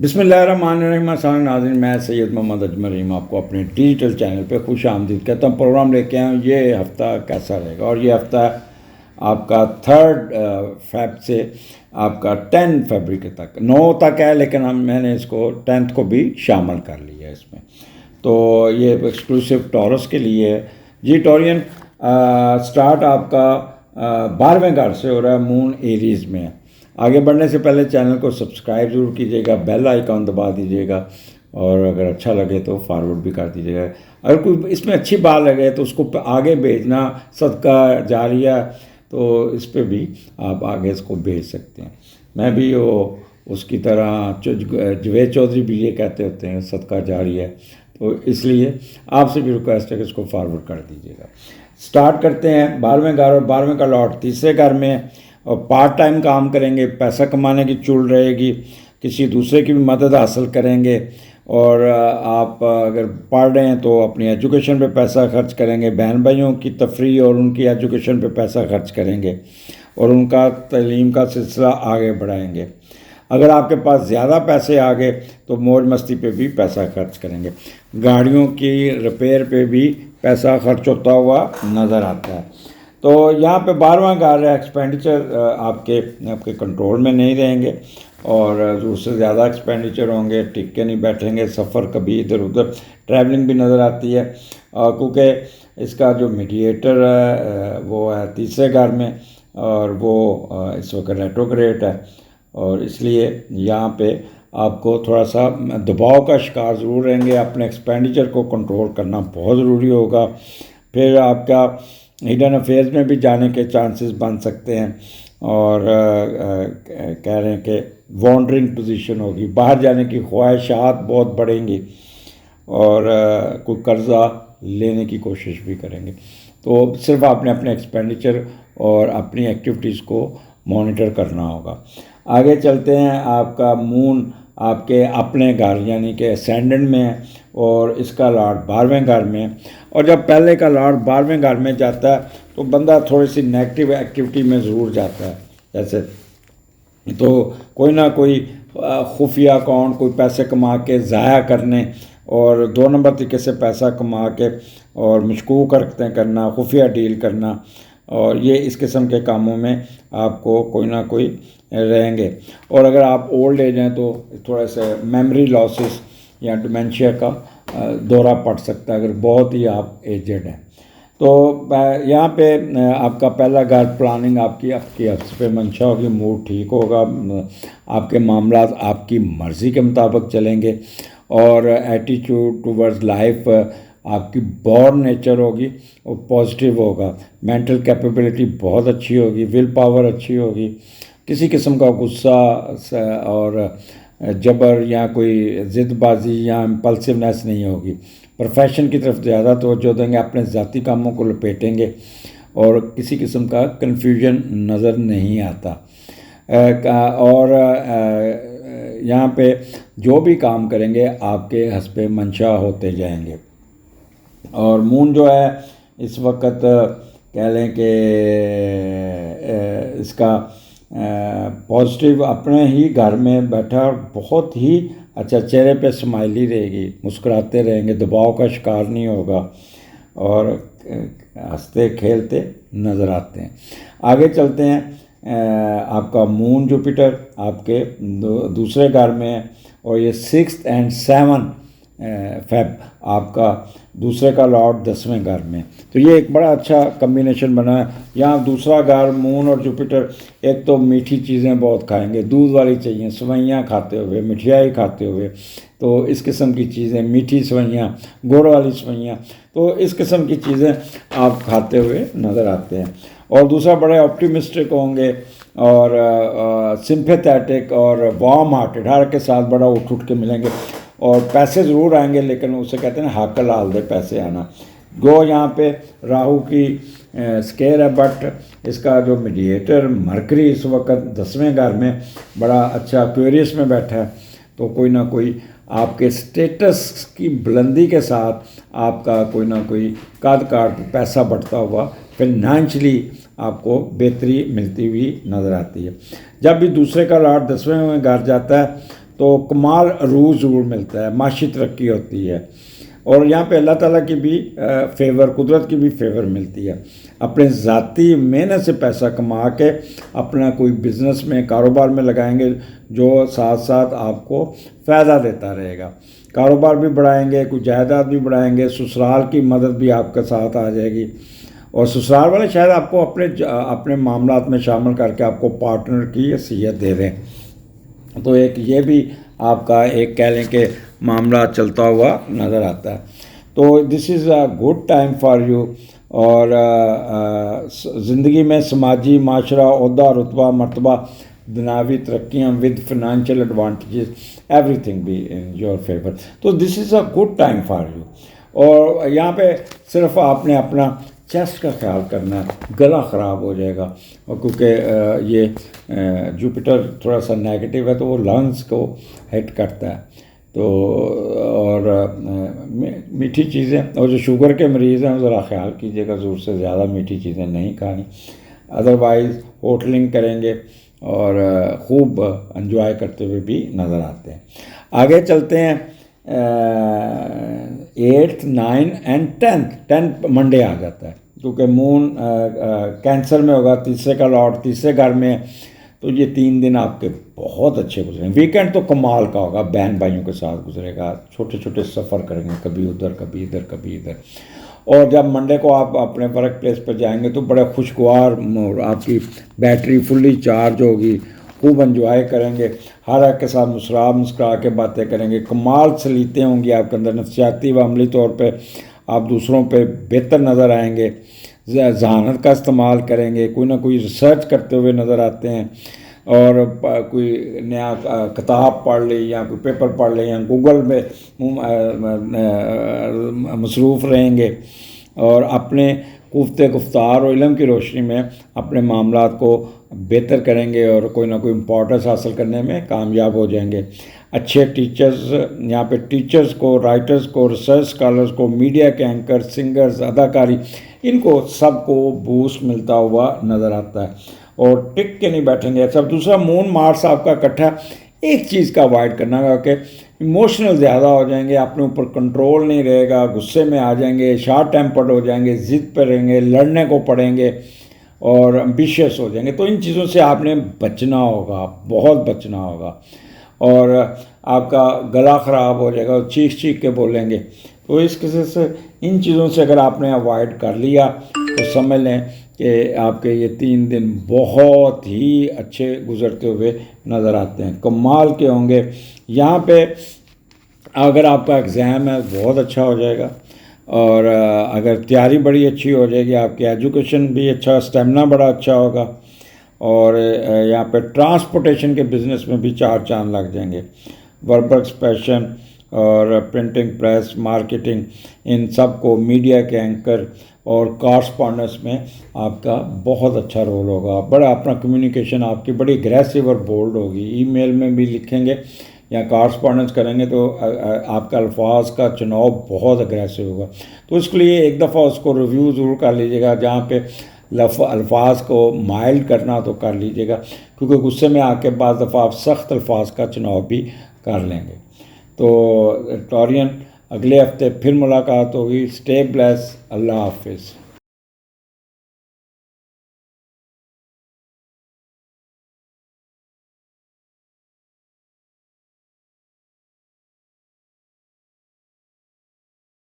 बिस्मिल्लाहिर्रहमानिर्रहीम। अस्सलाम नाज़रीन, मैं सैयद मोहम्मद अजमल रहीम आपको अपने डिजिटल चैनल पे खुश आमदीद कहता हूँ। प्रोग्राम लेके आया हूँ ये हफ़्ता कैसा रहेगा, और ये हफ़्ता आपका 3 फ़रवरी से आपका 10 फरवरी के तक 9 तक है, लेकिन मैंने इसको 10 को भी शामिल कर लिया है इसमें। तो ये एक्सक्लूसिव टॉरस के लिए है जी। टॉरियन स्टार्ट आपका 12वें घर से हो रहा है, मून एरीज़ में है। आगे बढ़ने से पहले चैनल को सब्सक्राइब ज़रूर कीजिएगा, बेल आइकॉन दबा दीजिएगा, और अगर अच्छा लगे तो फॉरवर्ड भी कर दीजिएगा। अगर कोई इसमें अच्छी बात लगे तो उसको आगे भेजना, सदका जारिया, तो इस पर भी आप आगे इसको भेज सकते हैं। मैं भी वो उसकी तरह जवेद चौधरी भी ये कहते होते हैं सदका जारिया, तो इसलिए आपसे भी रिक्वेस्ट है कि इसको फॉरवर्ड कर दीजिएगा। स्टार्ट करते हैं 12वें घर, और 12वें का लॉट तीसरे घर में है, और पार्ट टाइम काम करेंगे, पैसा कमाने की चुल रहेगी, किसी दूसरे की भी मदद हासिल करेंगे। और आप अगर पढ़ रहे हैं तो अपनी एजुकेशन पे पैसा खर्च करेंगे, बहन भाइयों की तफरीह और उनकी एजुकेशन पे पैसा खर्च करेंगे, और उनका तालीम का सिलसिला आगे बढ़ाएंगे। अगर आपके पास ज़्यादा पैसे आ गए तो मौज मस्ती पे भी पैसा खर्च करेंगे। गाड़ियों की रिपेयर पे भी पैसा खर्च होता हुआ नज़र आता है। तो यहाँ पे 12वां घर है, एक्सपेंडिचर आपके कंट्रोल में नहीं रहेंगे, और उससे ज़्यादा एक्सपेंडिचर होंगे, टिक के नहीं बैठेंगे, सफ़र कभी इधर उधर ट्रैवलिंग भी नज़र आती है, क्योंकि इसका जो मीडिएटर है वो है तीसरे घर में, और वो इस वक्त रेट्रोग्रेड है, और इसलिए यहाँ पे आपको थोड़ा सा दबाव का शिकार ज़रूर रहेंगे। अपने एक्सपेंडिचर को कंट्रोल करना बहुत ज़रूरी होगा। फिर आपका हिडन अफेयर्स में भी जाने के चांसेस बन सकते हैं, और कह रहे हैं कि वॉन्डरिंग पोजीशन होगी, बाहर जाने की ख्वाहिशात बहुत बढ़ेंगी, और कोई कर्ज़ा लेने की कोशिश भी करेंगे। तो सिर्फ आपने अपने एक्सपेंडिचर और अपनी एक्टिविटीज़ को मॉनिटर करना होगा। आगे चलते हैं, आपका मून आपके अपने घर यानी कि असेंडेंट में है, और इसका लॉर्ड 12वें घर में है। और जब पहले का लॉर्ड 12वें घर में जाता है तो बंदा थोड़ी सी नेगेटिव एक्टिविटी में ज़रूर जाता है। जैसे तो कोई ना कोई खुफिया अकाउंट, कोई पैसे कमा के ज़ाया करने, और 2 नंबर तरीके से पैसा कमा के और मशकूक हरकतें करना, खुफिया डील करना, और ये इस किस्म के कामों में आपको कोई ना कोई रहेंगे। और अगर आप ओल्ड एज हैं तो थोड़ा सा मेमोरी लॉसेस या डिमेंशिया का दौरा पड़ सकता है, अगर बहुत ही आप एजेड हैं। तो यहाँ पे आपका पहला घर प्लानिंग आपकी हस्ब मंशा होगी, मूड ठीक होगा, आपके मामलात आपकी मर्ज़ी के मुताबिक चलेंगे, और एटीट्यूड टूवर्ड्स लाइफ आपकी बॉर्न नेचर होगी और पॉजिटिव होगा। मेंटल कैपेबिलिटी बहुत अच्छी होगी, विल पावर अच्छी होगी, किसी किस्म का गुस्सा और जबर या कोई ज़िदबाजी या इम्पल्सिवनेस नहीं होगी। प्रोफेशन की तरफ ज़्यादा तवज्जो देंगे, अपने ज़ाती कामों को लपेटेंगे, और किसी किस्म का कन्फ्यूजन नज़र नहीं आता। और यहाँ पे जो भी काम करेंगे आपके हस्ब मंशा होते जाएंगे। और मून जो है इस वक्त कह लें कि इसका पॉजिटिव अपने ही घर में बैठा, और बहुत ही अच्छा, चेहरे पे स्माइली रहेगी, मुस्कुराते रहेंगे, दबाव का शिकार नहीं होगा, और हंसते खेलते नज़र आते हैं। आगे चलते हैं, आपका मून जुपिटर आपके दूसरे घर में है, और ये 6 और 7 फेब आपका दूसरे का लॉर्ड 10वें घर में। तो ये एक बड़ा अच्छा कम्बिनेशन बना है। यहाँ दूसरा घर मून और जुपिटर, एक तो मीठी चीज़ें बहुत खाएंगे, दूध वाली चाहिए, सेवइयाँ खाते हुए, मिठाई खाते हुए, तो इस किस्म की चीज़ें, मीठी सेवइयाँ, गुड़ वाली सेवइयाँ, तो इस किस्म की चीज़ें आप खाते हुए नज़र आते हैं। और दूसरा बड़े ऑप्टिमिस्टिक होंगे, और सिंपैथेटिक और वार्म हार्टेड, हर के साथ बड़ा उठ के मिलेंगे, और पैसे ज़रूर आएंगे, लेकिन उसे कहते हैं ना, हाकल हाल दे पैसे आना। गो यहाँ पे राहु की स्केयर है, बट इसका जो मीडिएटर मरकरी इस वक्त 10वें घर में बड़ा अच्छा क्यूरियस में बैठा है, तो कोई ना कोई आपके स्टेटस की बुलंदी के साथ आपका कोई ना कोई कद काट पैसा बढ़ता हुआ फाइनेंशियली आपको बेहतरी मिलती हुई नज़र आती है। जब भी दूसरे का लॉर्ड 10वें में घर जाता है तो कमाल अरूज ज़रूर मिलता है, माशी तरक्की होती है। और यहाँ पे अल्लाह ताला की भी फेवर, कुदरत की भी फेवर मिलती है। अपने ज़ाती मेहनत से पैसा कमा के अपना कोई बिज़नेस में, कारोबार में लगाएंगे जो साथ साथ आपको फ़ायदा देता रहेगा। कारोबार भी बढ़ाएंगे, कुछ जायदाद भी बढ़ाएंगे, ससुराल की मदद भी आपके साथ आ जाएगी। और ससुराल वाले शायद आपको अपने मामलात में शामिल करके आपको पार्टनर की हैसियत दे दें। तो एक ये भी आपका एक कह लें कि मामला चलता हुआ नज़र आता है। तो this is a good time for you. और ज़िंदगी में समाजी, माशरा, ओहदा, रुतबा, मर्तबा, दुनियावी तरक्कियाँ with financial advantages, everything be in your favour. तो this is a good time for you. और यहाँ पे सिर्फ आपने अपना चेस्ट का ख्याल करना है, गला ख़राब हो जाएगा। और क्योंकि ये जुपिटर थोड़ा सा नेगेटिव है तो वो लंग्स को हिट करता है। तो और मीठी चीज़ें, और जो शुगर के मरीज़ हैं ज़रा ख्याल कीजिएगा, ज़रूर से ज़्यादा मीठी चीज़ें नहीं खानी। अदरवाइज़ होटलिंग करेंगे और खूब एंजॉय करते हुए भी नज़र आते हैं। आगे चलते हैं। 8th, 9th and 10th Monday आ जाता है, क्योंकि मून कैंसर में होगा, तीसरे का लॉर्ड तीसरे घर में है। तो ये 3 दिन आपके बहुत अच्छे गुजरेंगे। वीकेंड तो कमाल का होगा, बहन भाइयों के साथ गुजरेगा, छोटे छोटे सफ़र करेंगे, कभी उधर कभी इधर कभी इधर। और जब मंडे को आप अपने वर्क प्लेस पर जाएंगे तो बड़ा खुशगवार, आपकी बैटरी फुल्ली चार्ज होगी, खूब एंजॉय करेंगे, हर एक के साथ मुस्कुरा के बातें करेंगे, कमाल सलीतें होंगी आपके अंदर, नफसियाती व अमली तौर पे आप दूसरों पे बेहतर नज़र आएंगे, जहानत का इस्तेमाल करेंगे, कोई ना कोई रिसर्च करते हुए नज़र आते हैं। और कोई नया किताब पढ़ ले या कोई पेपर पढ़ ले या गूगल में मसरूफ़ रहेंगे और अपने कुफ्ते गुफ्तार और इल्म की रोशनी में अपने मामलात को बेहतर करेंगे और कोई ना कोई इम्पोर्टेंस हासिल करने में कामयाब हो जाएंगे। अच्छे टीचर्स, यहाँ पे टीचर्स को, राइटर्स को, रिसर्च स्कॉलर्स को, मीडिया के एंकर, सिंगर्स, अदाकारी, इनको सबको बूस्ट मिलता हुआ नज़र आता है और टिक के नहीं बैठेंगे सब। दूसरा, मून मार्स आपका इकट्ठा, एक चीज़ का अवॉइड करना है कि इमोशनल ज़्यादा हो जाएंगे, अपने ऊपर कंट्रोल नहीं रहेगा, गुस्से में आ जाएंगे, शार्ट टेम्पर्ड हो जाएंगे, ज़िद पर रहेंगे, लड़ने को पड़ेंगे और एम्बिशियस हो जाएंगे। तो इन चीज़ों से आपने बचना होगा, बहुत बचना होगा। और आपका गला ख़राब हो जाएगा और चीख चीख के बोलेंगे। तो इस किस्म से इन चीज़ों से अगर आपने अवॉइड कर लिया तो समझ लें कि आपके ये 3 दिन बहुत ही अच्छे गुजरते हुए नज़र आते हैं, कमाल के होंगे। यहाँ पे अगर आपका एग्ज़ाम है बहुत अच्छा हो जाएगा और अगर तैयारी बड़ी अच्छी हो जाएगी, आपकी एजुकेशन भी अच्छा, स्टेमिना बड़ा अच्छा होगा। और यहाँ पे ट्रांसपोर्टेशन के बिज़नेस में भी 4 चांद लग जाएंगे। वर्क एक्सप्रेशन और प्रिंटिंग प्रेस, मार्केटिंग, इन सब को, मीडिया के एंकर और कॉरस्पॉन्डेंस में आपका बहुत अच्छा रोल होगा। बड़ा अपना कम्युनिकेशन आपकी बड़ी अग्रेसिव और बोल्ड होगी। ईमेल में भी लिखेंगे या कॉरस्पॉन्डेंस करेंगे तो आपका अल्फाज का चुनाव बहुत अग्रेसिव होगा। तो इसके लिए एक दफ़ा उसको रिव्यू ज़रूर कर लीजिएगा। जहाँ पे अल्फाज को माइल्ड करना तो कर लीजिएगा, क्योंकि गुस्से में आके बाद दफ़ा आप सख्त अल्फाज का चुनाव भी कर लेंगे। तो टॉरियन, अगले हफ्ते फिर मुलाकात होगी। स्टे ब्लेस, अल्लाह हाफिज़।